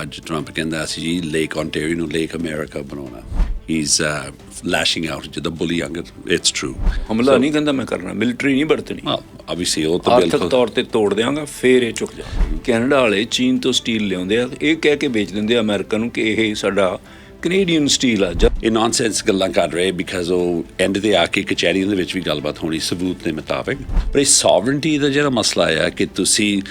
ਅੱਜ ਟਰੰਪ ਕਹਿੰਦਾ ਸੀ ਜੀ ਲੇਕ ਆਂਟੇਰੀਓ ਨੂੰ ਲੇਕ ਅਮਰੀਕਾ ਬਣਾਉਣਾ he's lashing out ਜਿੱਦਾਂ ਬੁਲੀ ਵਾਂਗਰ it's true ਹਮਲਾ ਨਹੀਂ ਕਹਿੰਦਾ ਮੈਂ ਕਰਨਾ ਮਿਲਟਰੀ ਨਹੀਂ ਵਰਤਣੀ obviously ਉਹ ਤਾਂ ਆਰਥਿਕ ਤੌਰ ਤੇ ਤੋੜ ਦਿਆਂਗਾ ਫੇਰ ਇਹ ਝੁਕ ਜਾ ਕੈਨੇਡਾ ਵਾਲੇ ਚੀਨ ਤੋਂ ਸਟੀਲ ਲਿਆਉਂਦੇ ਆ ਇਹ ਕਹਿ ਕੇ ਵੇਚ ਦਿੰਦੇ ਆ ਅਮਰੀਕਾ ਨੂੰ ਕਿ ਇਹ ਸਾਡਾ ਕੈਨੇਡੀਅਨ ਸਟੀਲ ਆ ਇਹ ਨੌਨਸੈਂਸ ਗੱਲਾਂ ਕਰ ਰਹੇ ਬਿਕਾਜ਼ ਉਹ ਐਂਡ ਤੇ ਆ ਕੇ ਕਚਹਿਰੀਆਂ ਦੇ ਵਿੱਚ ਵੀ ਗੱਲਬਾਤ ਹੋਣੀ ਸਬੂਤ ਦੇ ਮੁਤਾਬਿਕ ਪਰ ਇਹ ਸੋਵਰਨਟੀ ਦਾ ਜਿਹੜਾ ਮਸਲਾ ਆ ਕਿ ਤੁਸੀਂ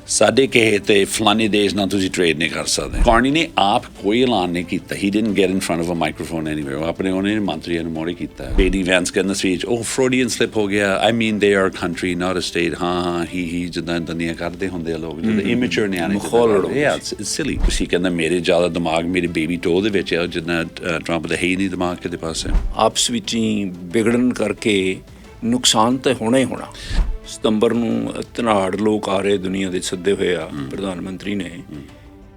ਸਾਡੇ ਕਹੇ ਤੇ ਫਲਾਨੀ ਦੇਸ਼ ਨਾਲ ਤੁਸੀਂ ਟ੍ਰੇਡ ਨਹੀਂ ਕਰ ਸਕਦੇ ਕਾਰਨੀ ਨੇ ਆਪ ਕੋਈ ਐਲਾਨ ਨਹੀਂ ਕੀਤਾ he didn't get in front of a microphone anyway ਉਹ ਆਪਣੇ ਉਹਨੇ ਮੰਤਰੀਆਂ ਨੂੰ ਮੋੜੇ ਕੀਤਾ ਬੇਡੀ ਵੈਂਸ ਕਰਨ ਸਪੀਚ ਉਹ ਫਰੋਡੀਅਨ ਸਲਿਪ ਹੋ ਗਿਆ I mean they are country not a state ਹਾਂ ਹੀ ਜਿੱਦਾਂ ਦੁਨੀਆ ਕਰਦੇ ਹੁੰਦੇ ਆ ਲੋਕ ਜਦੋਂ ਇਮੈਚੁਰ ਨਿਆਣੇ ਇਟਸ ਸਿਲੀ ਤੁਸੀਂ ਕਹਿੰਦਾ ਮੇਰੇ ਜ਼ਿਆਦਾ ਦਿਮਾਗ ਮੇਰੇ ਬੇਬੀ ਟੋ ਦੇ ਵਿੱਚ ਆ ਜਿੱਦਾਂ ਟਰੰਪ ਦਾ ਹੈ ਹੀ ਨਹੀਂ ਦਿਮਾਗ ਕਿਤੇ ਪਾਸੇ ਆਪਸ ਵਿੱਚ ਹੀ ਵਿਗੜਨ ਕਰਕੇ ਨੁਕਸਾਨ ਤਾਂ ਹੋਣਾ ਹੀ ਹੋਣਾ ਸਤੰਬਰ ਨੂੰ ਧਨਾੜ ਲੋਕ ਆ ਰਹੇ ਦੁਨੀਆ ਦੇ ਸੱਦੇ ਹੋਏ ਆ ਪ੍ਰਧਾਨ ਮੰਤਰੀ ਨੇ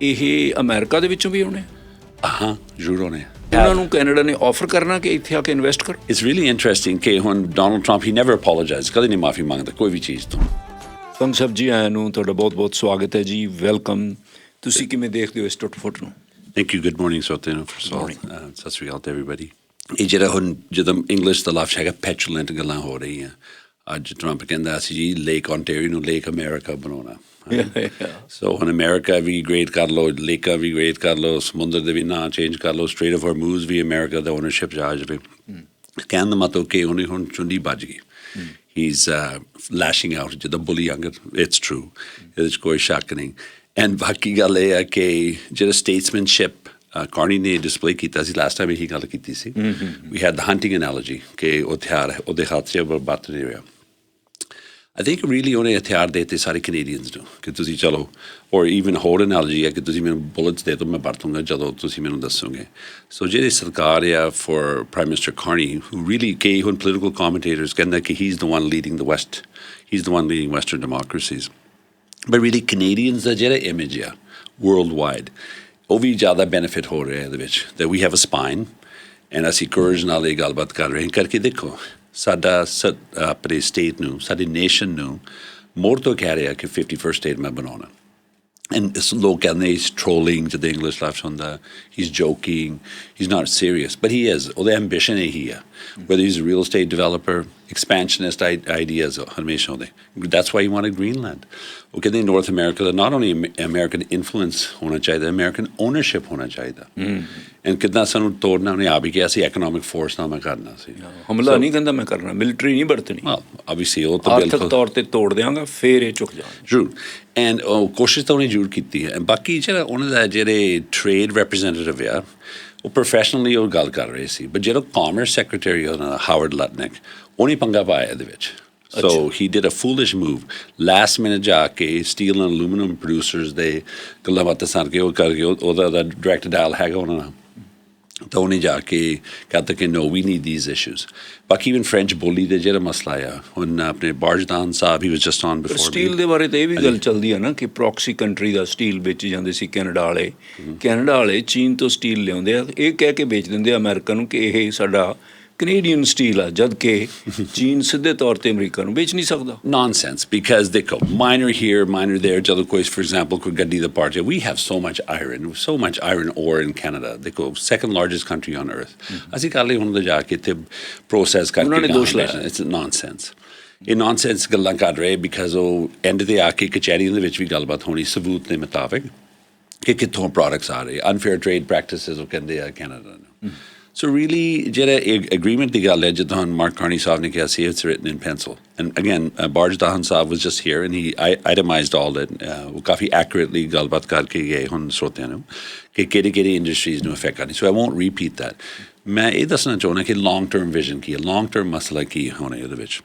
ਇਹ ਅਮਰੀਕਾ ਦੇ ਵਿੱਚੋਂ ਵੀ ਆਉਣੇ ਹਾਂ ਜ਼ਰੂਰ ਆਉਣੇ ਉਹਨਾਂ ਨੂੰ ਕੈਨੇਡਾ ਨੇ ਆਫਰ ਕਰਨਾ ਕਿ ਇੱਥੇ ਆ ਕੇ ਇਨਵੈਸਟ ਕਰੋ ਇਟਸ ਰੀਅਲੀ ਇੰਟਰਸਟਿੰਗ ਕਿ ਹੁਣ ਡੋਨਲਡ ਟਰੰਪ ਹੀ ਨੈਵਰ ਅਪੋਲੋਜਾਈਜ਼ ਕਦੇ ਨਹੀਂ ਮਾਫੀ ਮੰਗਦਾ ਕੋਈ ਵੀ ਚੀਜ਼ ਤੋਂ ਕੰਗ ਸਾਹਿਬ ਜੀ ਆਇਆਂ ਨੂੰ ਤੁਹਾਡਾ ਬਹੁਤ ਬਹੁਤ ਸਵਾਗਤ ਹੈ ਜੀ ਵੈਲਕਮ ਤੁਸੀਂ ਕਿਵੇਂ ਦੇਖਦੇ ਹੋ ਇਸ ਟੁੱਟ-ਫੁੱਟ ਨੂੰ ਥੈਂਕ ਯੂ ਗੁੱਡ ਮਾਰਨਿੰਗ ਸੋਤੇ ਨੂੰ ਫਰਸਟ ਆਲ ਸਤਿ ਸ਼੍ਰੀ ਅਕਾਲ ਟੂ ਐਵਰੀਬਾਡੀ ਇਹ ਜਿਹੜਾ ਹੁਣ ਜਦੋਂ ਇੰਗਲਿਸ਼ ਦਾ ਲਫ਼ਜ਼ ਹੈਗਾ ਪੈਚੂਲੈਂਟ ਗੱਲਾਂ ਹੋ ਰਹੀਆਂ ਅੱਜ ਟਰੰਪ ਕਹਿੰਦਾ ਸੀ ਜੀ ਲੇਕ ਆਂਟੇਰੀਓ ਨੂੰ ਲੇਕ ਅਮਰੀਕਾ ਬਣਾਉਣਾ ਸੋ ਹੁਣ ਅਮਰੀਕਾ ਵੀ ਗ੍ਰੇਟ ਕਰ ਲਓ ਲੇਕਾਂ ਵੀ ਗ੍ਰੇਟ ਕਰ ਲਓ ਸਮੁੰਦਰ ਦੇ ਵੀ ਨਾਂ ਚੇਂਜ ਕਰ ਲਓ ਸਟ੍ਰੇਟ ਆਫ ਹਾਰਮੂਜ਼ ਵੀ ਅਮਰੀਕਾ ਦਾ ਓਨਰਸ਼ਿਪ ਜਾ ਜਾਵੇ ਕਹਿਣ ਦਾ ਮਤਲਬ ਕਿ ਉਹਨੇ ਹੁਣ ਚੁੰਡੀ ਵੱਜ ਗਈ he's lashing out ਜਿੱਦਾਂ ਬੁਲੀ ਵਾਂਗਰ it's true ਇਹਦੇ 'ਚ ਕੋਈ ਸ਼ੱਕ ਨਹੀਂ ਐਂਡ ਬਾਕੀ ਗੱਲ ਇਹ ਹੈ ਕਿ ਜਿਹੜਾ ਸਟੇਟਸਮੈਨਸ਼ਿਪ ਕਾਰਨੀ ਨੇ ਡਿਸਪਲੇ ਕੀਤਾ ਸੀ ਲਾਸਟ ਟਾਈਮ ਇਹੀ ਗੱਲ ਕੀਤੀ ਸੀ ਵੀ ਹੈਡ ਦ ਹੰਟਿੰਗ ਐਨਾਲੋਜੀ ਕਿ ਉਹ ਹਥਿਆਰ ਉਹਦੇ ਹੱਥ 'ਚ ਬਰਬਾਦ ਨਹੀਂ ਹੋਇਆ ਆਈ ਥਿੰਕ ਰੀਅਲੀ ਉਹਨੇ ਹਥਿਆਰ ਦੇ ਦਿੱਤੇ ਸਾਰੇ ਕੈਨੇਡੀਅਨਸ ਨੂੰ ਕਿ ਤੁਸੀਂ ਚਲੋ ਔਰ ਈਵਨ ਹੋਰ ਐਨਾਲੋਜੀ ਹੈ ਕਿ ਤੁਸੀਂ ਮੈਨੂੰ ਬੁਲੇਟਸ ਦੇ ਦਿਓ ਮੈਂ ਵਰਤੂੰਗਾ ਜਦੋਂ ਤੁਸੀਂ ਮੈਨੂੰ ਦੱਸੋਗੇ ਸੋ ਜਿਹੜੀ ਸਰਕਾਰ ਆ for prime minister Carney who really ਕਿ ਹੁਣ ਪੋਲੀਟੀਕਲ ਕਮੈਂਟੇਟਰਸ ਕਹਿੰਦਾ ਕਿ he is the one leading the west he is the one leading western democracies but really Canadians ਦਾ ਜਿਹੜਾ ਇਮੇਜ ਆ ਵਰਲਡ ਵਾਈਡ ਉਹ ਵੀ ਜ਼ਿਆਦਾ ਬੈਨੀਫਿਟ ਹੋ ਰਿਹਾ ਇਹਦੇ ਵਿੱਚ that we have a spine and ਅਸੀਂ courage ਨਾਲ ਇਹ ਗੱਲਬਾਤ ਕਰ ਰਹੇ ਹਾਂ ਕਰਕੇ ਦੇਖੋ ਸਾਡਾ ਆਪਣੇ ਸਟੇਟ ਨੂੰ ਸਾਡੀ ਨੇਸ਼ਨ ਨੂੰ ਮੋਰ ਤੋਂ ਕਹਿ ਰਿਹਾ ਕਿ 51st ਸਟੇਟ ਮੈਂ ਬਣਾਉਣਾ ਐਂਡ ਲੋਕ ਕਹਿੰਦੇ he's trolling ਜਿੱਦਾਂ ਇੰਗਲਿਸ਼ ਲਫ਼ਜ਼ ਹੁੰਦਾ he's joking he's not serious but he is ਉਹਦਾ ambition ਇਹੀ ਆ whether he's a real estate developer expansionist ideas ਹਮੇਸ਼ਾ ਉਹਦੇ that's why he wanted Greenland ਉਹ ਕਹਿੰਦੇ north America the not only American influence ਹੋਣਾ ਚਾਹੀਦਾ ਅਮਰੀਕਨ ਓਨਰਸ਼ਿਪ ਹੋਣਾ ਚਾਹੀਦਾ ਐਂਡ ਕਿੱਦਾਂ ਸਾਨੂੰ ਤੋੜਨਾ ਉਹਨੇ ਆਪ ਹੀ ਕਿਹਾ ਸੀ ਐਕਨੋਮਿਕ ਫੋਰਸ ਨਾਲ ਮੈਂ ਕਰਨਾ ਸੀ ਹਮਲਾ ਨਹੀਂ ਕਹਿੰਦਾ ਮੈਂ ਕਰਨਾ ਮਿਲਟਰੀ ਨਹੀਂ ਵਰਤਣੀ obviously ਉਹ ਤਾਂ ਆਰਥਿਕ ਤੌਰ ਤੇ ਤੋੜ ਦਿਆਂਗਾ ਫੇਰ ਇਹ ਝੁਕ ਜਾਣਾ ਜ਼ਰੂਰ ਐਂਡ ਕੋਸ਼ਿਸ਼ ਤਾਂ ਉਹਨੇ ਜ਼ਰੂਰ ਕੀਤੀ ਹੈ ਬਾਕੀ ਜਿਹੜਾ ਉਹਨਾਂ ਦਾ ਜਿਹੜੇ ਟ੍ਰੇਡ ਰੈਪਰੈਜ਼ੈਂਟੇਟਿਵ ਆ ਉਹ ਪ੍ਰੋਫੈਸ਼ਨਲੀ ਉਹ ਗੱਲ ਕਰ ਰਹੇ ਸੀ ਬਟ ਜਿਹੜਾ ਕਾਮਰਸ ਸੈਕਟਰੀ ਉਹਨਾਂ ਹਾਵਰਡ ਲਟਨਿਕ ਉਹਨੇ ਪੰਗਾ ਪਾਇਆ ਇਹਦੇ ਵਿੱਚ So he did a foolish move. Last minute ਜਾ ਕੇ steel and aluminum producers ਦੇ ਗੱਲਾਂ ਬਾਤਾਂ ਸਾਰ ਕੇ ਉਹ ਕਰਕੇ ਉਹਦਾ direct dial ਹੈਗਾ ਉਹਨਾਂ ਨਾਲ ਤਾਂ ਉਹਨੇ ਜਾ ਕੇ ਕਹਿੰਦਾ ਕਿ no we need these issues ਬਾਕੀ even French ਬੋਲੀ ਦੇ ਜਿਹੜਾ ਮਸਲਾ ਆ ਹੁਣ ਆਪਣੇ ਬਾਰਜਦਾਨ ਸਾਹਿਬ he was just on before steel ਦੇ ਬਾਰੇ ਤਾਂ ਇਹ ਵੀ ਗੱਲ ਚੱਲਦੀ ਆ ਨਾ ਕਿ ਪ੍ਰੋਕਸੀ ਕੰਟਰੀ ਦਾ ਸਟੀਲ ਵੇਚੀ ਜਾਂਦੇ ਸੀ ਕੈਨੇਡਾ ਵਾਲੇ ਚੀਨ ਤੋਂ ਸਟੀਲ ਲਿਆਉਂਦੇ ਆ ਇਹ ਕਹਿ ਕੇ ਵੇਚ ਦਿੰਦੇ ਆ ਅਮਰੀਕਾ ਨੂੰ ਕਿ ਇਹ ਸਾਡਾ ਕੈਨੇਡੀਅਨ ਸਟੀਲ ਆ ਜਦ ਕਿ ਚੀਨ ਸਿੱਧੇ ਤੌਰ ਤੇ ਅਮਰੀਕਾ ਨੂੰ ਵੇਚ ਨਹੀਂ ਸਕਦਾ nonsense because ਦੇਖੋ minor here minor there ਜਦੋਂ ਕੋਈ for example ਕੋਈ ਗੱਡੀ ਦਾ part we have so much iron ore in Canada ਦੇਖੋ second largest country on earth ਅਸੀਂ ਕੱਲ੍ਹ ਹੀ ਹੁਣ ਜਾ ਕੇ ਇੱਥੇ ਪ੍ਰੋਸੈਸ ਕਰਕੇ ਉਹਨਾਂ ਨੇ ਦੋਸ਼ ਲਾਇਆ it's nonsense ਇਹ nonsense ਗੱਲਾਂ ਕਰ ਰਹੇ ਬਿਕਾਜ਼ ਉਹ ਐਂਡ ਤੇ ਆ ਕੇ ਕਚਹਿਰੀਆਂ ਦੇ ਵਿੱਚ ਵੀ ਗੱਲਬਾਤ ਹੋਣੀ ਸਬੂਤ ਦੇ ਮੁਤਾਬਿਕ ਕਿ ਕਿੱਥੋਂ ਪ੍ਰੋਡਕਟਸ ਆ ਰਹੇ unfair trade practices ਉਹ ਕਹਿੰਦੇ ਆ ਕੈਨੇਡਾ ਨੂੰ So really, ਜਿਹੜਾ agreement ਦੀ ਗੱਲ ਹੈ ਜਿੱਦਾਂ ਹੁਣ ਮਾਰਕ ਕਾਰਨੀ ਸਾਹਿਬ ਨੇ ਕਿਹਾ ਸੀ it's written in pencil and again ਬਾਰਜਦਾਨ Sahib was just here and he itemized all that ਉਹ ਕਾਫੀ accurately ਗੱਲਬਾਤ ਕਰਕੇ ਗਏ ਹੁਣ ਸਰੋਤਿਆਂ ਨੂੰ ਕਿ ਕਿਹੜੀ ਇੰਡਸਟਰੀਜ਼ ਨੂੰ ਅਫੈਕਟ ਕਰਨੀ so I won't repeat that ਮੈਂ ਇਹ ਦੱਸਣਾ ਚਾਹੁੰਦਾ ਕਿ long term vision ਕੀ ਹੈ long term ਮਸਲਾ ਕੀ ਹੋਣਾ ਇਹਦੇ ਵਿੱਚ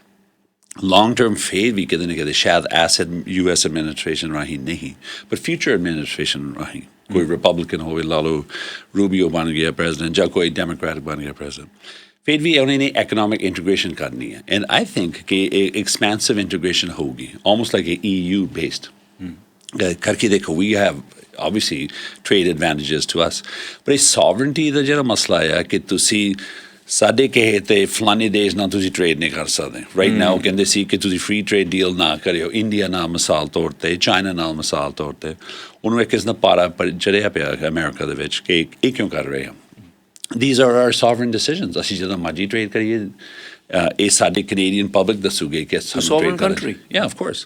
long term ਫੇਰ ਵੀ ਕਿਤੇ ਨਾ ਕਿਤੇ ਸ਼ਾਇਦ ਐਸਿਡ US administration ਰਾਹੀਂ ਨਹੀਂ but future administration ਰਾਹੀਂ ਕੋਈ ਰਿਪਬਲਿਕਨ ਹੋਵੇ ਲਾ ਲਓ ਰੂਬੀਓ ਬਣ ਗਿਆ ਪ੍ਰੈਜ਼ੀਡੈਂਟ ਜਾਂ ਕੋਈ ਡੈਮੋਕ੍ਰੈਟ ਬਣ ਗਿਆ ਪ੍ਰੈਜ਼ੀਡੈਂਟ ਫਿਰ ਵੀ ਉਹਨੇ ਨੇ economic integration ਕਰਨੀ ਹੈ ਐਂਡ ਆਈ ਥਿੰਕ ਕਿ expansive integration ਹੋਊਗੀ almost like a EU based ਕਰਕੇ ਦੇਖੋ we have obviously trade advantages to us but ਇਹ sovereignty ਦਾ ਜਿਹੜਾ ਮਸਲਾ ਆ ਕਿ ਤੁਸੀਂ ਸਾਡੇ ਕਿਸੇ ਤੇ ਫਲਾਣੇ ਦੇਸ਼ ਨਾਲ ਤੁਸੀਂ ਟ੍ਰੇਡ ਨਹੀਂ ਕਰ ਸਕਦੇ ਰਾਈਟ ਨਾਓ ਕਹਿੰਦੇ ਸੀ ਕਿ ਤੁਸੀਂ ਫ੍ਰੀ ਟ੍ਰੇਡ ਡੀਲ ਨਾ ਕਰਿਓ ਇੰਡੀਆ ਨਾਲ ਮਿਸਾਲ ਤੌਰ 'ਤੇ ਚਾਈਨਾ ਨਾਲ ਮਿਸਾਲ ਤੌਰ 'ਤੇ ਉਹਨੂੰ ਇੱਕ ਕਿਸਮ ਦਾ ਪਾਰਾ ਚੜਿਆ ਪਿਆ ਅਮਰੀਕਾ ਦੇ ਵਿੱਚ ਕਿ ਇਹ ਕਿਉਂ ਕਰ ਰਹੇ ਹੋ these are our sovereign decisions ਅਸੀਂ ਜਦੋਂ ਮਰਜ਼ੀ ਟ੍ਰੇਡ ਕਰੀਏ ਇਹ ਸਾਡੇ ਕੈਨੇਡੀਅਨ ਪਬਲਿਕ ਦੱਸੂਗੇ ਕਿ ਸਾਨੂੰ ਟ੍ਰੇਡ ਕਰਨਾ yeah of course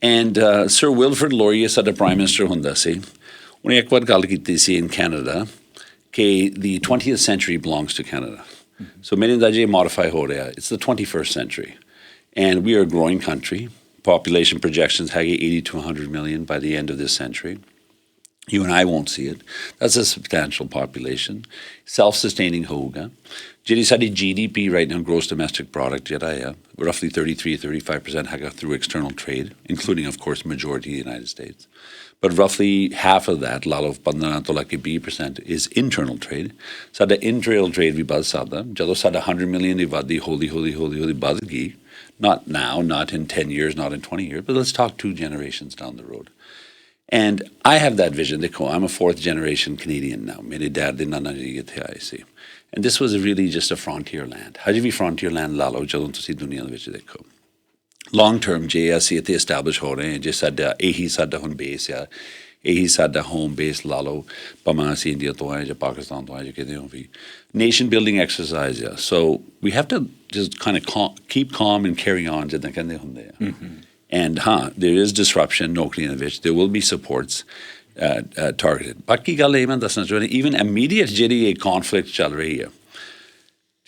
and Sir Wilfrid Laurier ਸਾਡਾ ਪ੍ਰਾਈਮ ਮਿਨਿਸਟਰ ਹੁੰਦਾ ਸੀ ਉਹਨੇ ਇੱਕ ਵਾਰ ਗੱਲ ਕੀਤੀ ਸੀ in Canada ਕਿ the 20th century belongs to Canada so ਮੇਰੇ ਅੰਦਾਜ਼ੇ modify ਹੋ ਰਿਹਾ it's the 21st century and we are a growing country population projections ਹੈਗੇ 80 to 100 million by the end of this century you and I won't see it that's a substantial population self-sustaining ਹੋਊਗਾ ਜਿਹੜੀ ਸਾਡੀ GDP right now gross domestic product ਜਿਹੜਾ ਆ roughly 33-35% ਹੈਗਾ through external trade including of course majority of the United States but roughly half of that ਲਾ ਲਓ 15 ਤੋਂ ਲੈ ਕੇ 20% is internal trade ਸਾਡਾ internal trade ਵੀ ਵੱਧ ਸਕਦਾ ਜਦੋਂ ਸਾਡਾ 100 million ਦੀ ਵਾਧੀ ਹੌਲੀ ਵੱਧ ਗਈ not now not in 10 years not in 20 years but let's talk 2 generations down the road and I have that vision ਦੇਖੋ I'm a 4th generation Canadian now ਮੇਰੇ dad ਦੇ ਨਾਨਾ ਜੀ ਇੱਥੇ ਆਏ ਸੀ and this was really just a frontier land ਹਜੇ ਵੀ frontier land ਲਾ ਲਓ ਜਦੋਂ ਤੁਸੀਂ ਦੁਨੀਆ ਦੇ ਵਿੱਚ ਦੇਖੋ long term ਜੇ ਅਸੀਂ ਇੱਥੇ establish ਹੋ ਰਹੇ ਹਾਂ ਜੇ ਸਾਡਾ ਇਹੀ ਸਾਡਾ ਹੁਣ ਬੇਸ ਆ ਇਹੀ ਸਾਡਾ ਹੋਮ ਬੇਸ ਲਾ ਲਓ ਭਾਵੇਂ ਅਸੀਂ ਇੰਡੀਆ ਤੋਂ ਆਏ ਜਾਂ ਪਾਕਿਸਤਾਨ ਤੋਂ ਆਏ ਜਾਂ ਕਿਤੇ ਹੋ ਵੀ nation building exercise ਆ so we have to just kind of keep calm and carry on ਜਿੱਦਾਂ ਕਹਿੰਦੇ ਹੁੰਦੇ ਆ and there is disruption ਨੌਕਰੀਆਂ ਦੇ ਵਿੱਚ there will be supports targeted ਬਾਕੀ ਗੱਲ ਇਹ ਮੈਂ ਦੱਸਣਾ ਚਾਹੁੰਦਾ even immediate ਜਿਹੜੀ ਇਹ conflict ਚੱਲ ਰਹੀ ਆ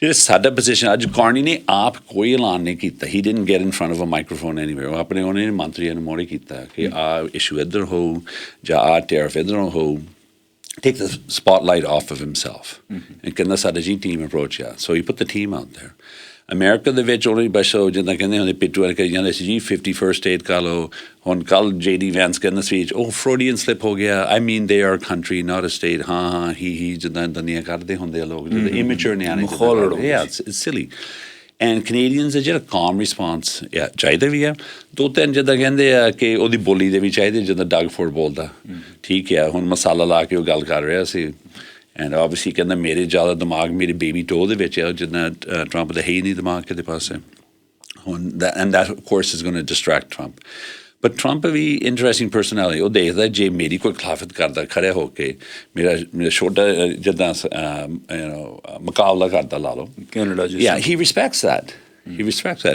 ਜਿਹੜਾ ਸਾਡਾ ਪੋਜੀਸ਼ਨ ਅੱਜ ਕਾਰਨੀ ਨੇ ਆਪ ਕੋਈ ਐਲਾਨ ਨਹੀਂ ਕੀਤਾ he didn't get in front of a microphone anyway ਉਹ ਆਪਣੇ ਉਹਨੇ ਮੰਤਰੀਆਂ ਨੂੰ ਮੋੜੇ ਕੀਤਾ ਕਿ ਆਹ ਇਸ਼ੂ ਇੱਧਰ ਹੋ ਜਾਂ ਆਹ ਟੈਰਿਫ ਇੱਧਰੋਂ ਹੋ take the spotlight off of himself and ਕਹਿੰਦਾ ਸਾਡਾ ਜੀ ਟੀਮ ਅਪਰੋਚ ਆ so he put the team out there America ਦੇ ਵਿੱਚ ਉਹਨੇ ਬਸ ਜਿੱਦਾਂ ਕਹਿੰਦੇ ਹੁੰਦੇ ਪਿੱਟੂ ਵਾਲੇ ਕਰੀ ਜਾਂਦੇ ਸੀ ਜੀ 51st state ਕਹ ਲਓ ਹੁਣ ਕੱਲ੍ਹ JD Vance ਕਹਿੰਦਾ ਸੀ ਉਹ ਫਰੋਡੀਅਨ ਸਲਿਪ ਹੋ ਗਿਆ I mean they are a country not a state ਹਾਂ ਹੀ ਜਿੱਦਾਂ ਦੁਨੀਆ ਕਰਦੇ ਹੁੰਦੇ ਆ ਲੋਕ ਜਿੱਦਾਂ immature ਨਿਆਣੇ yeah it's silly and Canadians ਦਾ ਜਿਹੜਾ calm response ਚਾਹੀਦਾ ਵੀ ਆ 2-3 ਜਿੱਦਾਂ ਕਹਿੰਦੇ ਆ ਕਿ ਉਹਦੀ ਬੋਲੀ ਦੇ ਵੀ ਚਾਹੀਦੇ ਜਿੱਦਾਂ ਡਗ ਫੋਰਡ ਬੋਲਦਾ ਠੀਕ ਆ ਹੁਣ ਮਸਾਲਾ ਲਾ ਕੇ ਉਹ ਗੱਲ ਕਰ ਰਿਹਾ ਸੀ and obviously ਕਹਿੰਦਾ ਮੇਰੇ ਜ਼ਿਆਦਾ ਦਿਮਾਗ ਮੇਰੇ ਬੇਬੀ ਟੋ ਦੇ ਵਿੱਚ ਆ ਜਿੱਦਾਂ ਟਰੰਪ ਦਾ ਹੈ ਹੀ ਨਹੀਂ ਦਿਮਾਗ ਕਿਤੇ ਪਾਸੇ ਹੁਣ and that of course is going to distract Trump but Trump we interesting personality ਉਹ ਦੇਖਦਾ ਜੇ ਮੇਰੀ ਕੋਈ ਖਿਲਾਫਤ ਕਰਦਾ ਖੜਿਆ ਹੋ ਕੇ ਮੇਰਾ ਛੋਟਾ ਜਿੱਦਾਂ ਮੁਕਾਬਲਾ ਕਰਦਾ ਲਾ ਲਓ Canada yeah he respects that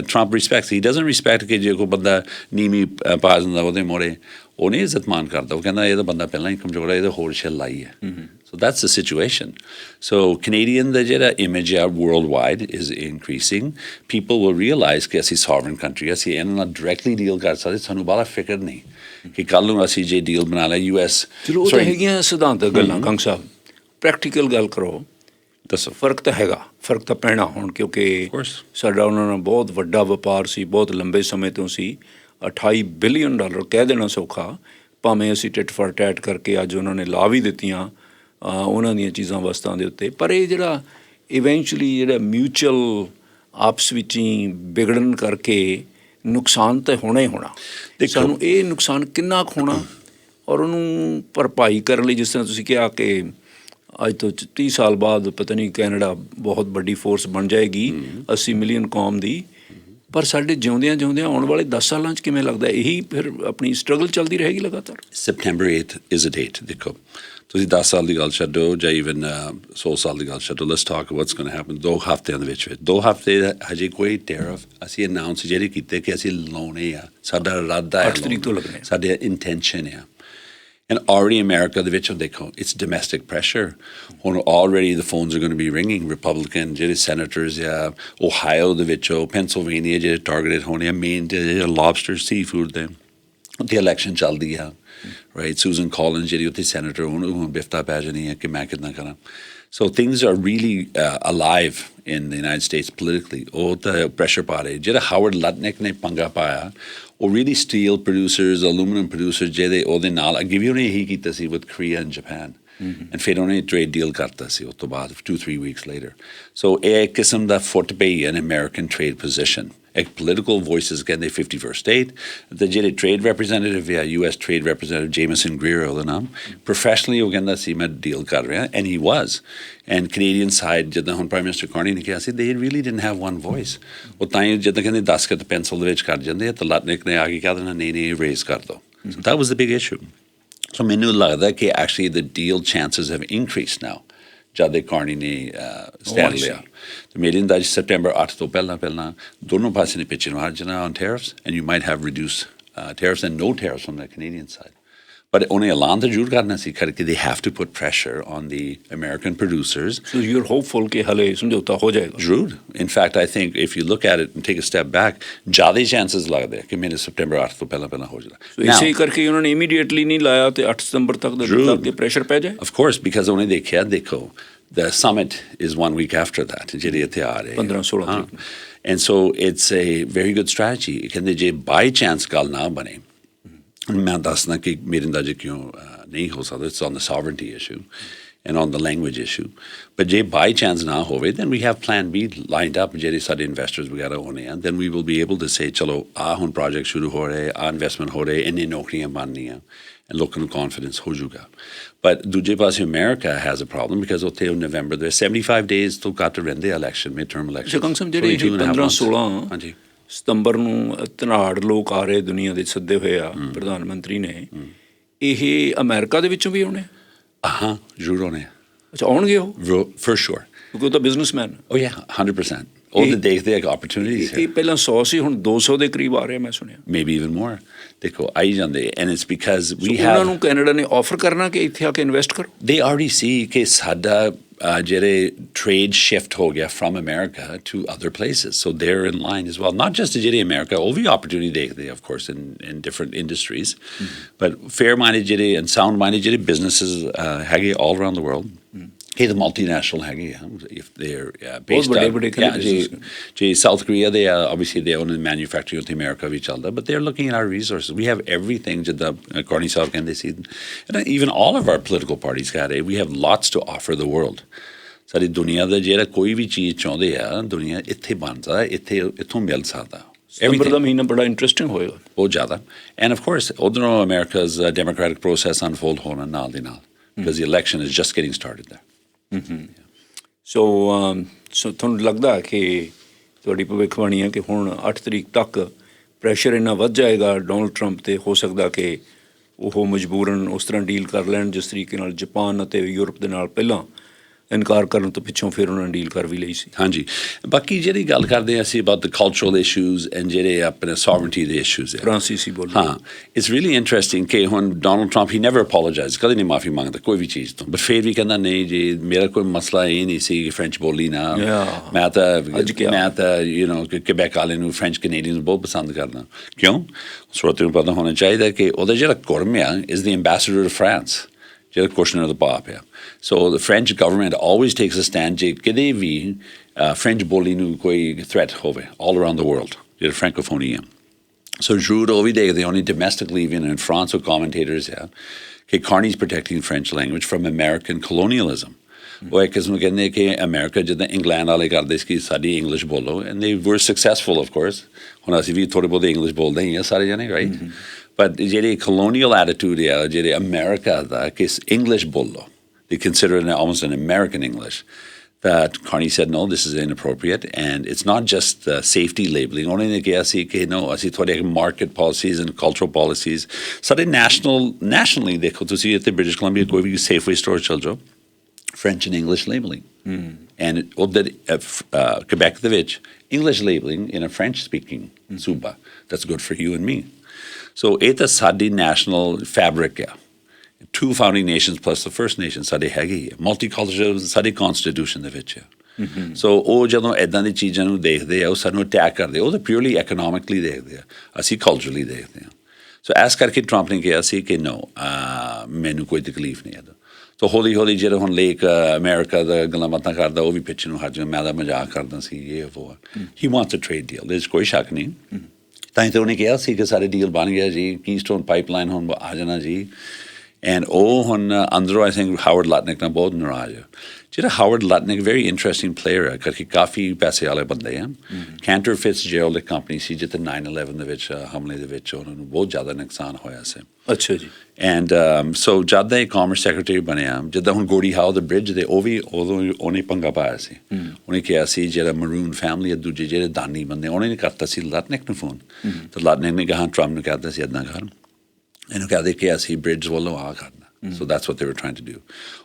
Trump respects he doesn't respect ਕਿ ਜੇ ਕੋਈ ਬੰਦਾ ਨੀਵੀਂ ਪਾ ਦਿੰਦਾ ਉਹਦੇ ਮੋਰੇ ਉਹ ਨਹੀਂ ਇੱਜ਼ਤ ਮਾਨ ਕਰਦਾ ਉਹ ਕਹਿੰਦਾ ਇਹਦਾ ਬੰਦਾ ਪਹਿਲਾਂ ਹੀ ਕਮਜ਼ੋਰ ਹੈ ਇਹਦਾ ਹੋਰ ਛਿੱਲ ਲਾਈ ਹੈ so that's the situation so Canadian ਦਾ ਜਿਹੜਾ image ਆ worldwide is increasing people will realize ਕਿ ਅਸੀਂ sovereign country ਅਸੀਂ ਇਹਨਾਂ ਨਾਲ directly deal ਕਰ ਸਕਦੇ ਸਾਨੂੰ ਬਾਹਲਾ ਫਿਕਰ ਨਹੀਂ ਕਿ ਕੱਲ੍ਹ ਨੂੰ ਅਸੀਂ ਜੇ ਡੀਲ ਬਣਾ ਲਿਆ US ਚਲੋ ਉਹ ਤਾਂ ਹੈਗੀਆਂ ਸਿਧਾਂਤਕ ਗੱਲਾਂ ਕੰਗ ਸਾਹਿਬ ਪ੍ਰੈਕਟੀਕਲ ਗੱਲ ਕਰੋ ਦੱਸੋ ਫਰਕ ਤਾਂ ਹੈਗਾ ਫਰਕ ਤਾਂ ਪੈਣਾ ਹੁਣ ਕਿਉਂਕਿ ਸਾਡਾ ਉਹਨਾਂ ਨਾਲ ਬਹੁਤ ਵੱਡਾ ਵਪਾਰ ਸੀ ਬਹੁਤ ਲੰਬੇ ਸਮੇਂ ਤੋਂ ਸੀ $28 ਬਿਲੀਅਨ ਕਹਿ ਦੇਣਾ ਸੌਖਾ ਭਾਵੇਂ ਅਸੀਂ ਟਿਟ ਫਾਰ ਟੈਟ ਕਰਕੇ ਅੱਜ ਉਹਨਾਂ ਨੇ ਲਾ ਵੀ ਦਿੱਤੀਆਂ ਉਹਨਾਂ ਦੀਆਂ ਚੀਜ਼ਾਂ ਵਸਤਾਂ ਦੇ ਉੱਤੇ ਪਰ ਇਹ ਜਿਹੜਾ ਇਵੈਂਚੁਅਲੀ ਜਿਹੜਾ ਮਿਊਚੁਅਲ ਆਪਸ ਵਿੱਚ ਹੀ ਵਿਗੜਨ ਕਰਕੇ ਨੁਕਸਾਨ ਤਾਂ ਹੋਣਾ ਹੀ ਹੋਣਾ ਸਾਨੂੰ ਇਹ ਨੁਕਸਾਨ ਕਿੰਨਾ ਕੁ ਹੋਣਾ ਔਰ ਉਹਨੂੰ ਭਰਪਾਈ ਕਰਨ ਲਈ ਜਿਸ ਤਰ੍ਹਾਂ ਤੁਸੀਂ ਕਿਹਾ ਕਿ ਅੱਜ ਤੋਂ 30 ਸਾਲ ਬਾਅਦ ਪਤਾ ਨਹੀਂ ਕੈਨੇਡਾ ਬਹੁਤ ਵੱਡੀ ਫੋਰਸ ਬਣ ਜਾਏਗੀ 80 ਮਿਲੀਅਨ ਕੌਮ ਦੀ ਪਰ ਸਾਡੇ ਜਿਉਂਦਿਆਂ ਆਉਣ ਵਾਲੇ 10 ਸਾਲਾਂ 'ਚ ਕਿਵੇਂ ਲੱਗਦਾ ਇਹੀ ਫਿਰ ਆਪਣੀ ਸਟਰਗਲ ਚੱਲਦੀ ਰਹੇਗੀ ਲਗਾਤਾਰ September 8th is a date ਦੇਖੋ ਤੁਸੀਂ 10 ਸਾਲ ਦੀ ਗੱਲ ਛੱਡੋ ਜਾਂ ਈਵਨ 100 ਸਾਲ ਦੀ ਗੱਲ ਛੱਡੋ let's talk what's going to happen 2 ਹਫ਼ਤਿਆਂ ਦੇ ਵਿੱਚ 2 ਹਫ਼ਤੇ ਹਜੇ ਕੋਈ ਟੈਰਿਫ ਅਸੀਂ ਅਨਾਊਂਸ ਜਿਹੜੇ ਕੀਤੇ ਕਿ ਅਸੀਂ ਲਾਉਣੇ ਆ ਸਾਡਾ ਇਰਾਦਾ ਹੈ 8 ਤਰੀਕ ਤੋਂ ਲੱਗਣੇ ਸਾਡੇ ਇੰਟੈਂਸ਼ਨ ਆ and already America ਦੇ ਵਿੱਚ ਦੇਖੋ it's domestic pressure ਹੁਣ already the phones are going to be ringing Republican ਜਿਹੜੇ senators ਆ Ohio ਦੇ ਵਿੱਚ Pennsylvania ਜਿਹੜੇ targeted ਹੋਣੇ ਆ main ਜਿਹੜੇ lobster seafood ਦੇ ਉੱਥੇ election ਚੱਲਦੀ ਆ right Susan Collins ਜਿਹੜੀ ਉੱਥੇ senator ਉਹਨੂੰ ਬਿਫਤਾ ਪੈ ਜਾਣੀ ਹੈ ਕਿ ਮੈਂ ਕਿੱਦਾਂ ਕਰਾਂ so things are really alive in the United States politically ਉਹ ਤਾਂ pressure ਪਾ ਰਹੇ ਜਿਹੜਾ Howard Lutnick ਨੇ ਪੰਗਾ ਪਾਇਆ ਉਹ really steel producers aluminum producers ਜਿਹੜੇ ਉਹਦੇ ਨਾਲ ਅੱਗੇ ਵੀ ਉਹਨੇ ਇਹੀ ਕੀਤਾ ਸੀ with Korea and Japan and ਫਿਰ ਉਹਨੇ trade deal ਕਰਤਾ ਸੀ ਉਸ ਤੋਂ ਬਾਅਦ 2-3 weeks later so ਇਹ ਕਿਸਮ ਦਾ ਫੁੱਟ ਪਈ an American trade position ਇੱਕ ਪੋਲੀਟੀਕਲ ਵੋਇਸਿਸ ਕਹਿੰਦੇ 51st state, ਤੇ ਜਿਹੜੇ ਟ੍ਰੇਡ ਰੈਪਰੈਜ਼ੈਂਟੇਟਿਵ ਆ US ਟ੍ਰੇਡ ਰੈਪਰੈਜ਼ੈਂਟੇਟਿਵ ਜੇਮਸਨ ਗ੍ਰੀਅਰ ਉਹਦਾ ਨਾਮ, ਪ੍ਰੋਫੈਸ਼ਨਲੀ ਉਹ ਕਹਿੰਦਾ ਸੀ ਮੈਂ ਡੀਲ ਕਰ ਰਿਹਾ, and he was. And Canadian side ਜਿੱਦਾਂ ਹੁਣ ਪ੍ਰਾਈਮ ਮਿਨਿਸਟਰ ਕਾਰਨੀ ਨੇ ਕਿਹਾ ਸੀ, ਦੇ really didn't have one voice. ਉਹ ਤਾਂ ਹੀ ਜਿੱਦਾਂ ਕਹਿੰਦੇ ਦਸਖਤ ਪੈਨਸਲ ਦੇ ਵਿੱਚ ਕਰ ਜਾਂਦੇ ਆ, ਤਾਂ ਲਾਟਨਿਕ ਨੇ ਆ ਕੇ ਕਹਿ ਦੇਣਾ ਨਹੀਂ ਰੇਜ਼ ਕਰ ਦਿਓ। So that was the big issue. So ਮੈਨੂੰ ਲੱਗਦਾ ਕਿ actually the deal chances have increased now ਜਦ ਦੇ ਕਾਰਨੀ ਨੇ ਸਟੈਂਡ ਲਿਆ। ਤੇ ਮੇਰੀ ਅੰਦਾਜ਼ ਸੈਪਟੈਂਬਰ 8 ਤੋਂ ਪਹਿਲਾਂ ਦੋਨੋਂ ਪਾਸੇ ਨੇ ਪਿੱਛੇ ਨੂੰ ਹਟ ਜਾਣਾ on tariffs, and you might have reduced tariffs and no tariffs on the Canadian side. But ਉਹਨੇ ਐਲਾਨ ਤਾਂ ਜ਼ਰੂਰ ਕਰਨਾ ਸੀ ਕਿ they have to put pressure on the American producers. So you're hopeful ਕਿ ਹਲੇ ਸਮਝੌਤਾ ਹੋ ਜਾਏਗਾ? ਜ਼ਰੂਰ। In fact, I think if you look at it and take a step back, ਜ਼ਿਆਦਾ chances ਲੱਗਦੇ ਕਿ ਮੇਰੇ ਸੈਪਟੈਂਬਰ 8 ਤੋਂ ਪਹਿਲਾਂ ਹੋ ਜਾਣਾ। So ਇਸੇ ਕਰਕੇ ਉਹਨਾਂ ਨੇ immediately ਨਹੀਂ ਲਾਇਆ ਤੇ 8 ਸਤੰਬਰ ਤੱਕ ਦਾ ਦਿੱਤਾ ਕਿ ਪ੍ਰੈਸ਼ਰ ਪੈ ਜਾਏ? Of course, because ਉਹਨੇ ਦੇਖੋ the summit is 1 week after that, ਜਿਹੜੇ ਇੱਥੇ ਆ ਰਹੇ 15-16 ਤਰੀਕ। And so it's a very good strategy। ਕਹਿੰਦੇ ਜੇ by chance ਗੱਲ ਨਾ ਬਣੇ, ਮੈਂ ਦੱਸਦਾ ਕਿ ਮੇਰੇ ਅੰਦਾਜ਼ੇ ਕਿਉਂ ਨਹੀਂ ਹੋ ਸਕਦਾ, it's on the sovereignty issue and on the language issue, but ਜੇ by chance ਨਾ ਹੋਵੇ then we have plan B lined up, ਜਿਹੜੇ ਸਾਡੇ ਇਨਵੈਸਟਰਸ ਵਗੈਰਾ ਹੋਣੇ ਆ, then we will be able to say ਚਲੋ ਹੁਣ ਪ੍ਰੋਜੈਕਟ ਸ਼ੁਰੂ ਹੋ ਰਹੇ, ਇਨਵੈਸਟਮੈਂਟ ਹੋ ਰਹੇ, ਇੰਨੇ ਨੌਕਰੀਆਂ ਬਣਨੀਆਂ, and ਲੋਕਾਂ ਨੂੰ confidence ਹੋ ਜਾਊਗਾ। But ਦੂਜੇ ਪਾਸੇ America has a problem because ਉੱਥੇ ਨਵੰਬਰ ਦੇ 75 days ਤੋਂ ਘੱਟ ਰਹਿੰਦੇ election, midterm election। ਕੰਗ ਸਾਹਿਬ ਜਿਹੜੇ 15-16 ਹਾਂਜੀ ਸਤੰਬਰ ਨੂੰ ਧਨਾੜ ਲੋਕ ਆ ਰਹੇ ਦੁਨੀਆ ਦੇ ਸੱਦੇ ਹੋਏ ਆ ਪ੍ਰਧਾਨ ਮੰਤਰੀ ਨੇ, ਇਹ ਅਮਰੀਕਾ ਦੇ ਵਿੱਚੋਂ ਵੀ ਆਉਣੇ? ਹਾਂ ਜ਼ਰੂਰ ਆਉਣੇ। ਅੱਛਾ, ਆਉਣਗੇ ਉਹ? For sure, ਕਿਉਂਕਿ ਉਹ ਤਾਂ ਬਿਜ਼ਨਸਮੈਨ। Oh yeah, 100%। ਉਹ ਤਾਂ ਦੇਖਦੇ ਆ opportunities ਹੈ। ਇਹ ਪਹਿਲਾਂ 100 ਸੀ, ਹੁਣ 200 ਦੇ ਕਰੀਬ ਆ ਰਹੇ ਮੈਂ ਸੁਣਿਆ। Maybe even more। ਦੇਖੋ ਆਈ ਜਾਂਦੇ, and it's because we have ਉਹਨਾਂ ਨੂੰ ਕੈਨੇਡਾ ਨੇ ਆਫਰ ਕਰਨਾ ਕਿ ਇੱਥੇ ਆ ਕੇ ਇਨਵੈਸਟ ਕਰੋ। They already see ਕਿ ਸਾਡਾ ਜਿਹੜੇ trade shift ਹੋ ਗਿਆ from America to other places, so they're in line as well, not just ਜਿਹੜੇ America, ਉਹ ਵੀ opportunity ਦੇਖਦੇ of course in different industries, but fair-minded ਜਿਹੜੇ and sound-minded ਜਿਹੜੇ businesses ਹੈਗੇ all around the world, ਇਹ ਤਾਂ multinational ਹੈਗੇ ਆ, if they're based out ਜੇ South Korea, they obviously they own manufacturing ਉੱਥੇ America ਵੀ ਚੱਲਦਾ, but they're looking at our resources, we have everything ਜਿੱਦਾਂ ਕਾਰਨੀ ਸਾਹਿਬ ਕਹਿੰਦੇ ਸੀ, and even all of our political parties got it, we have lots to offer the world। ਸਾਡੀ ਦੁਨੀਆ ਦਾ ਜਿਹੜਾ ਕੋਈ ਵੀ ਚੀਜ਼ ਚਾਹੁੰਦੇ ਆ, ਦੁਨੀਆ ਇੱਥੇ ਬਣ ਸਕਦਾ, ਇੱਥੋਂ ਮਿਲ ਸਕਦਾ। ਸਤੰਬਰ ਦਾ ਮਹੀਨਾ ਬੜਾ ਇੰਟਰਸਟਿੰਗ ਹੋਏਗਾ ਬਹੁਤ ਜ਼ਿਆਦਾ, and of course ਉੱਧਰੋਂ America's democratic process unfold ਹੋਣਾ ਨਾਲ ਦੇ ਨਾਲ, because the election is just getting started there। ਸੋ ਤੁਹਾਨੂੰ ਲੱਗਦਾ ਕਿ ਤੁਹਾਡੀ ਭਵਿੱਖਬਾਣੀ ਹੈ ਕਿ ਹੁਣ 8 ਤਰੀਕ ਤੱਕ ਪ੍ਰੈਸ਼ਰ ਇੰਨਾ ਵੱਧ ਜਾਏਗਾ ਡੋਨਲਡ ਟਰੰਪ 'ਤੇ, ਹੋ ਸਕਦਾ ਕਿ ਉਹ ਮਜਬੂਰਨ ਉਸ ਤਰ੍ਹਾਂ ਡੀਲ ਕਰ ਲੈਣ ਜਿਸ ਤਰੀਕੇ ਨਾਲ ਜਾਪਾਨ ਅਤੇ ਯੂਰਪ ਦੇ ਨਾਲ ਪਹਿਲਾਂ ਇਨਕਾਰ ਕਰਨ ਤੋਂ ਪਿੱਛੋਂ ਫਿਰ ਉਹਨਾਂ ਨੇ ਡੀਲ ਕਰ ਵੀ ਲਈ ਸੀ? ਹਾਂਜੀ, ਬਾਕੀ ਜਿਹੜੀ ਗੱਲ ਕਰਦੇ ਅਸੀਂ about the cultural issues and ਜਿਹੜੇ ਆਪਣੇ ਸੋਵਰਨਟੀ ਦੇ ਇਸ਼ੂਜ਼ ਹੈ, ਫਰਾਂਸੀਸੀ ਬੋਲੀ, ਹਾਂ ਇਟਸ ਰੀਅਲੀ ਇੰਟਰਸਟਿੰਗ ਕਿ ਹੁਣ ਡੋਨਲਡ ਟਰੰਪ ਹੀ ਨੈਵਰ ਅਪੋਲੋਜਾਈਜ਼, ਕਦੇ ਨਹੀਂ ਮਾਫੀ ਮੰਗਦਾ ਕੋਈ ਵੀ ਚੀਜ਼ ਤੋਂ, ਬਟ ਫਿਰ ਵੀ ਕਹਿੰਦਾ ਨਹੀਂ ਜੀ ਮੇਰਾ ਕੋਈ ਮਸਲਾ ਇਹ ਨਹੀਂ ਸੀ ਕਿ ਫਰੈਂਚ ਬੋਲੀ ਨਾ, ਮੈਂ ਤਾਂ ਕਿਬੈਕ ਵਾਲੇ ਨੂੰ ਫਰੈਂਚ ਕੈਨੇਡੀਅਨ ਨੂੰ ਬਹੁਤ ਪਸੰਦ ਕਰਦਾ। ਕਿਉਂ? ਸਰੋਤੇ ਨੂੰ ਪਤਾ ਹੋਣਾ ਚਾਹੀਦਾ ਕਿ ਉਹਦਾ ਜਿਹੜਾ ਕੁਰਮ ਆ is the ambassador of France, ਜਿਹੜਾ ਕੁਸ਼ਨਰ ਦਾ ਪਾਪ ਆ। ਸੋ ਦ ਫਰੈਂਚ ਗਵਰਨਮੈਂਟ ਆਲਵੇਜ਼ ਟੇਕਸ ਅ ਸਟੈਂਡ ਜੇ ਕਿਤੇ ਵੀ ਫਰੈਂਚ ਬੋਲੀ ਨੂੰ ਕੋਈ ਥ੍ਰੈਟ ਹੋਵੇ ਆਲ ਅਰਾਊਂਡ ਦ ਵਰਲਡ, ਜਿਹੜਾ ਫਰੈਂਕੋਫੋਨੀ ਆ। ਸੋ ਜ਼ਰੂਰ ਉਹ ਵੀ ਦੇਖਦੇ ਹੋਣੀ ਡੋਮੈਸਟਿਕਲੀ ਇਵਨ ਇਨ ਫਰਾਂਸ ਉਹ commentators ਆ ਕਿ ਕਾਰਨੀ's protecting French language from American colonialism। ਉਹ ਇੱਕ ਕਿਸਮ ਕਹਿੰਦੇ ਕਿ ਅਮਰੀਕਾ ਜਿੱਦਾਂ ਇੰਗਲੈਂਡ ਵਾਲੇ ਕਰਦੇ ਸੀ ਕਿ ਸਾਡੀ ਇੰਗਲਿਸ਼ ਬੋਲੋ, ਐਂਡ ਦੇ ਵਰ ਸਕਸੈਸਫੁਲ ਆਫ ਕੋਰਸ, ਹੁਣ ਅਸੀਂ ਵੀ ਥੋੜ੍ਹੇ ਬਹੁਤ ਇੰਗਲਿਸ਼ ਬੋਲਦੇ ਹੀ ਆ ਸਾਰੇ ਜਾਣੇ, ਰਾਈਟ? ਬਟ ਜਿਹੜੀ colonial attitude ਆ ਜਿਹੜੇ ਅਮਰੀਕਾ ਦਾ ਕਿ ਇੰਗਲਿਸ਼ ਬੋਲੋ, they consider it almost an American English, that Carney said no, this is inappropriate, and it's not just safety labeling। ਉਹਨੇ ਨੇ ਕਿਹਾ ਸੀ ਕਿ no, ਅਸੀਂ ਤੁਹਾਡੇ market policies and cultural policies, ਸਾਡੇ nationally ਦੇਖੋ ਤੁਸੀਂ ਇੱਥੇ ਬ੍ਰਿਟਿਸ਼ ਕੋਲੰਬੀਆ ਕੋਈ ਵੀ Safeway store ਚਲ ਜਾਓ, French and English labeling, and ਉੱਧਰ Quebec ਦੇ ਵਿੱਚ English labeling in a French speaking ਸੂਬਾ, that's good for you and me। So ਇਹ ਤਾਂ ਸਾਡੀ national fabric ਆ, 2 founding nations plus the First Nation ਸਾਡੇ ਹੈਗੇ ਹੀ ਆ, multicultural ਸਾਡੀ constitution ਦੇ ਵਿੱਚ ਆ। ਸੋ ਉਹ ਜਦੋਂ ਇੱਦਾਂ ਦੀ ਚੀਜ਼ਾਂ ਨੂੰ ਦੇਖਦੇ ਆ ਉਹ ਸਾਨੂੰ ਅਟੈਕ ਕਰਦੇ, ਉਹ ਤਾਂ ਪਿਓਰਲੀ ਇਕਨੋਮਿਕਲੀ ਦੇਖਦੇ ਆ, ਅਸੀਂ ਕਲਚਰਲੀ ਦੇਖਦੇ ਹਾਂ। ਸੋ ਇਸ ਕਰਕੇ ਟਰੰਪ ਨੇ ਕਿਹਾ ਸੀ ਕਿ ਨੋ ਮੈਨੂੰ ਕੋਈ ਤਕਲੀਫ ਨਹੀਂ ਇਹਦਾ। ਸੋ ਹੌਲੀ ਹੌਲੀ ਜਿਹੜਾ ਹੁਣ ਲੇਕ ਅਮਰੀਕਾ ਦਾ ਗੱਲਾਂ ਬਾਤਾਂ ਕਰਦਾ ਉਹ ਵੀ ਪਿੱਛੇ ਨੂੰ ਹਟ ਜਾਵੇ, ਮੈਂ ਤਾਂ ਮਜ਼ਾਕ ਕਰਦਾ ਸੀ ਇਹ ਉਹ, he wants a trade deal, ਇਹਦੇ 'ਚ ਕੋਈ ਸ਼ੱਕ ਨਹੀਂ। ਤਾਂ ਹੀ ਤਾਂ ਉਹਨੇ ਕਿਹਾ ਸੀ ਕਿ ਸਾਰੇ ਡੀਲ ਬਣ ਗਿਆ ਜੀ, ਕੀਸਟੋਨ ਪਾਈਪਲਾਈਨ ਹੁਣ ਆ ਜਾਣਾ ਜੀ, And ਹੁਣ ਅੰਦਰੋਂ I think ਹਾਵਰਡ ਲਟਨਿਕ ਨਾਲ ਬਹੁਤ ਨਾਰਾਜ਼ ਹੈ ਜਿਹੜਾ ਹਾਵਰਡ ਲਟਨਿਕ very interesting player ਹੈ ਕਰਕੇ ਕਾਫੀ ਪੈਸੇ ਵਾਲੇ ਬੰਦੇ ਆ ਕੈਂਟਰ ਫਿਟਜ਼ਜੈਰਲਡ ਇੱਕ ਕੰਪਨੀ ਸੀ ਜਿੱਥੇ 9/11 ਦੇ ਵਿੱਚ ਹਮਲੇ ਦੇ ਵਿੱਚ ਉਹਨਾਂ ਨੂੰ ਬਹੁਤ ਜ਼ਿਆਦਾ ਨੁਕਸਾਨ ਹੋਇਆ ਸੀ ਅੱਛਾ ਜੀ ਐਂਡ ਸੋ ਜਦ ਦਾ ਕਾਮਰਸ ਸੈਕਟਰੀ ਬਣਿਆ ਜਿੱਦਾਂ ਹੁਣ ਗੋੜੀ ਹਾਊ ਦੇ ਬ੍ਰਿਜ ਦੇ ਉਹ ਵੀ ਉਦੋਂ ਉਹਨੇ ਪੰਗਾ ਪਾਇਆ ਸੀ ਉਹਨੇ ਕਿਹਾ ਸੀ ਜਿਹੜਾ ਮਰੂਨ ਫੈਮਿਲੀ ਦੂਜੇ ਜਿਹੜੇ ਦਾਨੀ ਬੰਦੇ ਉਹਨੇ ਕਰਤਾ ਸੀ ਲਟਨਿਕ ਨੂੰ ਫੋਨ ਤਾਂ ਲਟਨਿਕ ਨੇ ਕਿਹਾ ਟਰੰਪ ਨੂੰ ਕਹਿੰਦਾ ਸੀ ਇੱਦਾਂ ਕਰ ਇਹਨੂੰ ਕਹਿੰਦੇ ਕਿ ਅਸੀਂ ਬ੍ਰਿਜ ਵੱਲੋਂ ਆ ਕਰਨਾ so that's what they were trying to do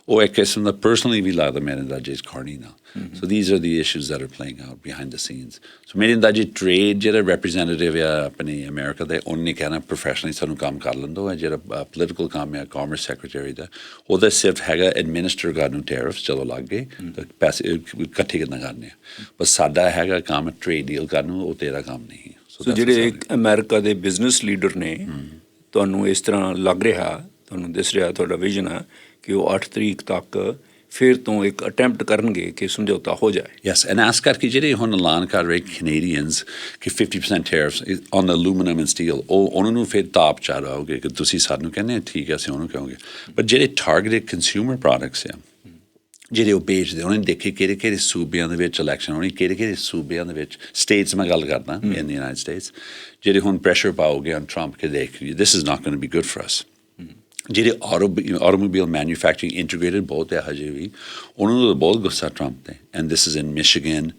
ਉਹ ਇੱਕ ਕਿਸਮ ਦਾ personally ਵੀ ਲੱਗਦਾ ਮੇਰੇ ਅੰਦਾਜ਼ੇ ਇਸ carney ਨਾਲ so these are the issues that are playing out behind the scenes so ਮੇਰੇ ਅੰਦਾਜ਼ੇ trade ਜਿਹੜਾ representative ਆ ਆਪਣੇ ਅਮਰੀਕਾ ਦੇ ਉਹਨੇ ਕਹਿਣਾ professionally ਸਾਨੂੰ ਕੰਮ ਕਰ ਲੈਂਦੋ ਹੈ ਜਿਹੜਾ political ਕੰਮ ਹੈ commerce secretary ਦਾ ਉਹਦਾ ਸਿਰਫ ਹੈਗਾ administer ਕਰਨ ਨੂੰ tariffs ਚਲੋ ਲੱਗ ਗਏ ਤਾਂ ਪੈਸੇ ਇਕੱਠੇ ਕਿੱਦਾਂ ਕਰਨੇ ਆ ਪਰ ਸਾਡਾ ਹੈਗਾ ਕੰਮ trade deal ਕਰਨ ਨੂੰ ਉਹ ਤੇਰਾ ਕੰਮ ਨਹੀਂ so ਜਿਹੜੇ ਅਮਰੀਕਾ ਦੇ ਬਿਜ਼ਨਸ ਲੀਡਰ ਨੇ ਤੁਹਾਨੂੰ ਇਸ ਤਰ੍ਹਾਂ ਲੱਗ ਰਿਹਾ ਤੁਹਾਨੂੰ ਦਿਸ ਰਿਹਾ ਤੁਹਾਡਾ ਵਿਜ਼ਨ ਆ ਕਿ ਉਹ 8 ਤਰੀਕ ਤੱਕ ਫਿਰ ਤੋਂ ਇੱਕ ਅਟੈਂਪਟ ਕਰਨਗੇ ਕਿ ਸਮਝੌਤਾ ਹੋ ਜਾਏ ਯੈਸ ਐਂਡ ਆਸ ਕਰਕੇ ਜਿਹੜੇ ਹੁਣ ਐਲਾਨ ਕਰ ਰਹੇ ਕੈਨੇਡੀਅਨਸ ਕਿ 50% tariffs on aluminium and steel ਉਹ ਉਹਨਾਂ ਨੂੰ ਫਿਰ ਤਾਪ ਚਾੜਾਓਗੇ ਕਿ ਤੁਸੀਂ ਸਾਨੂੰ ਕਹਿੰਦੇ ਠੀਕ ਹੈ ਅਸੀਂ ਉਹਨੂੰ ਕਹਾਂਗੇ ਪਰ ਜਿਹੜੇ ਟਾਰਗੇਟਡ ਕੰਜ਼ਿਊਮਰ ਪ੍ਰੋਡਕਟਸ ਆ ਜਿਹੜੇ ਉਹ ਵੇਚਦੇ ਉਹਨਾਂ ਨੇ ਦੇਖੇ ਕਿਹੜੇ ਕਿਹੜੇ ਸੂਬਿਆਂ ਦੇ ਵਿੱਚ ਇਲੈਕਸ਼ਨ ਹੋਣੀ ਕਿਹੜੇ ਕਿਹੜੇ ਸੂਬਿਆਂ ਦੇ ਵਿੱਚ ਸਟੇਟਸ ਮੈਂ ਗੱਲ ਕਰਦਾ ਇਨ ਦੀ ਯੂਨਾਈਟਡ ਸਟੇਟਸ ਜਿਹੜੇ ਹੁਣ ਪ੍ਰੈਸ਼ਰ ਪਾਓਗੇ ਔਨ ਟਰੰਪ ਕਿ ਦੇਖ this is not going to be good for us ਜਿਹੜੇ ਆਟੋਮੋਬਾਈਲ ਮੈਨੂਫੈਕਚਰਿੰਗ ਇੰਟੀਗ੍ਰੇਟਡ ਬਹੁਤ ਹੈ ਹਜੇ ਵੀ ਉਹਨਾਂ ਨੂੰ ਬਹੁਤ ਗੁੱਸਾ ਟਰੰਪ 'ਤੇ and this is in Michigan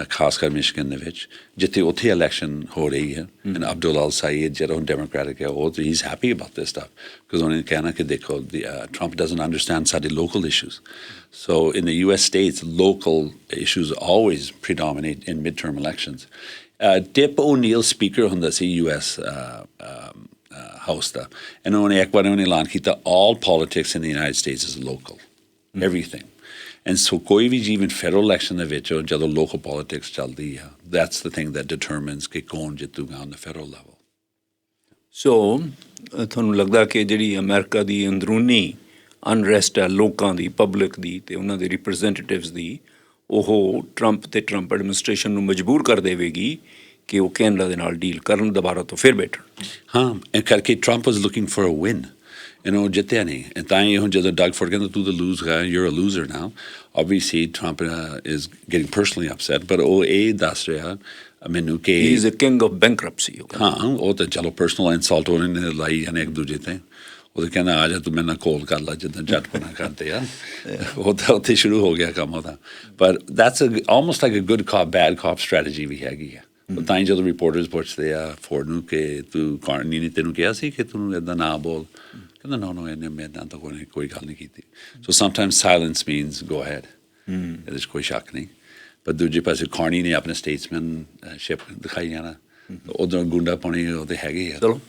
ਖਾਸ ਕਰ ਮਿਸ਼ੀਗਨ ਦੇ ਵਿੱਚ ਜਿੱਥੇ ਉੱਥੇ ਇਲੈਕਸ਼ਨ ਹੋ ਰਹੀ ਹੈ ਐਂਡ ਅਬਦੁੱਲਾ ਅਲ ਸਈਦ ਜਿਹੜਾ ਹੁਣ ਡੈਮੋਕ੍ਰੈਟਿਕ ਹੈ ਉਹ ਹੀ is happy about this stuff because ਉਹਨੇ ਕਹਿਣਾ ਕਿ ਦੇਖੋ ਟਰੰਪ ਡਜ਼ਨਟ ਅੰਡਰਸਟੈਂਡ ਸਾਡੇ local issues so in the US states local issues always predominate in midterm elections Tip O'Neill speaker ਹੁੰਦਾ ਸੀ US House ਦਾ and ਉਹਨੇ ਇੱਕ ਵਾਰ ਉਹਨੇ ਐਲਾਨ ਕੀਤਾ all politics in the United States is local everything and so ਕੋਈ ਵੀ even federal election ਦੇ ਵਿੱਚ ਜਦੋਂ local politics ਚੱਲਦੀ ਆ that's the thing that determines ਕਿ ਕੌਣ ਜਿੱਤੂਗਾ on the federal level so ਤੁਹਾਨੂੰ ਲੱਗਦਾ ਕਿ ਜਿਹੜੀ ਅਮਰੀਕਾ ਦੀ ਅੰਦਰੂਨੀ ਅਨਰੈਸਟ ਹੈ ਲੋਕਾਂ ਦੀ ਪਬਲਿਕ ਦੀ ਅਤੇ ਉਹਨਾਂ ਦੇ ਰਿਪਰੈਜ਼ੈਂਟੇਟਿਵਸ ਦੀ ਉਹ ਟਰੰਪ ਅਤੇ ਟਰੰਪ ਐਡਮਿਨਿਸਟ੍ਰੇਸ਼ਨ ਨੂੰ ਮਜਬੂਰ ਕਰ ਦੇਵੇਗੀ ਕਿ ਉਹ ਕੈਨੇਡਾ ਦੇ ਨਾਲ ਡੀਲ ਕਰਨ ਦੁਬਾਰਾ ਤੋਂ ਫਿਰ ਬੈਠਣ ਹਾਂ ਇਹ ਕਰਕੇ Trump was looking for a win ਉਹ ਜਿੱਤਿਆ ਨਹੀਂ ਤਾਂ ਹੀ ਹੁਣ ਜਦੋਂ ਡਗ ਫੋਰਡ ਕਹਿੰਦਾ ਤੂੰ ਤਾਂ ਲੂਜ਼ ਗਾ you're a loser now obviously Trump is getting personally upset but ਉਹ ਇਹ ਦੱਸ ਰਿਹਾ ਮੈਨੂੰ ਕਿ he is a king of bankruptcy ਹਾਂ ਉਹ ਤਾਂ ਚਲੋ ਪਰਸਨਲ ਇਨਸਲਟ ਉਹਨੇ ਲਾਈ ਜਾਣੇ ਇੱਕ ਦੂਜੇ 'ਤੇ ਉਹ ਤਾਂ ਕਹਿੰਦਾ ਆ ਜਾ ਤੂੰ ਮੇਰੇ ਨਾਲ ਕੋਲ ਕਰ ਲਾ ਜਿੱਦਾਂ ਝਟਪਣਾ ਕਰਦੇ ਆ ਉਹ ਤਾਂ ਉੱਥੇ ਸ਼ੁਰੂ ਹੋ ਗਿਆ ਕੰਮ ਉਹਦਾ ਪਰ that's almost like a good cop bad cop strategy ਵੀ ਹੈਗੀ ਆ ਤਾਂ ਹੀ ਜਦੋਂ ਰਿਪੋਰਟਰਸ ਪੁੱਛਦੇ ਆ ਫੋਰਡ ਨੂੰ ਕਿ ਤੂੰ ਕਾਰਨੀ ਨੇ ਤੈਨੂੰ ਕਿਹਾ ਸੀ ਕਿ ਤੂੰ ਇੱਦਾਂ ਨਾ ਬੋਲ ਕਹਿੰਦਾ ਨੋ ਇਹਨੇ ਮੇਰੇ ਨਾਲ ਤਾਂ ਕੋਈ ਗੱਲ ਨਹੀਂ ਕੀਤੀ so sometimes silence means go ahead ਇਹਦੇ 'ਚ ਕੋਈ ਸ਼ੱਕ ਨਹੀਂ ਪਰ ਦੂਜੇ ਪਾਸੇ ਕਾਰਨੀ ਨੇ ਆਪਣੇ ਸਟੇਟਸਮੈਨਸ਼ਿਪ ਦਿਖਾਈ ਜਾਣਾ ਉਦੋਂ ਗੁੰਡਾ ਪਾਉਣੀ ਉਹਦੇ ਹੈਗੇ ਆ ਚਲੋ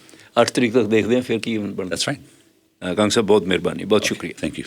8 ਤਰੀਕ ਤੱਕ ਦੇਖਦੇ ਹਾਂ ਫਿਰ ਕੀ ਬਣਦਾ ਦੈਟਸ ਰਾਈਟ ਕੰਗ ਸਾਹਿਬ ਬਹੁਤ ਮਿਹਰਬਾਨੀ ਬਹੁਤ ਸ਼ੁਕਰੀਆ ਥੈਂਕ ਯੂ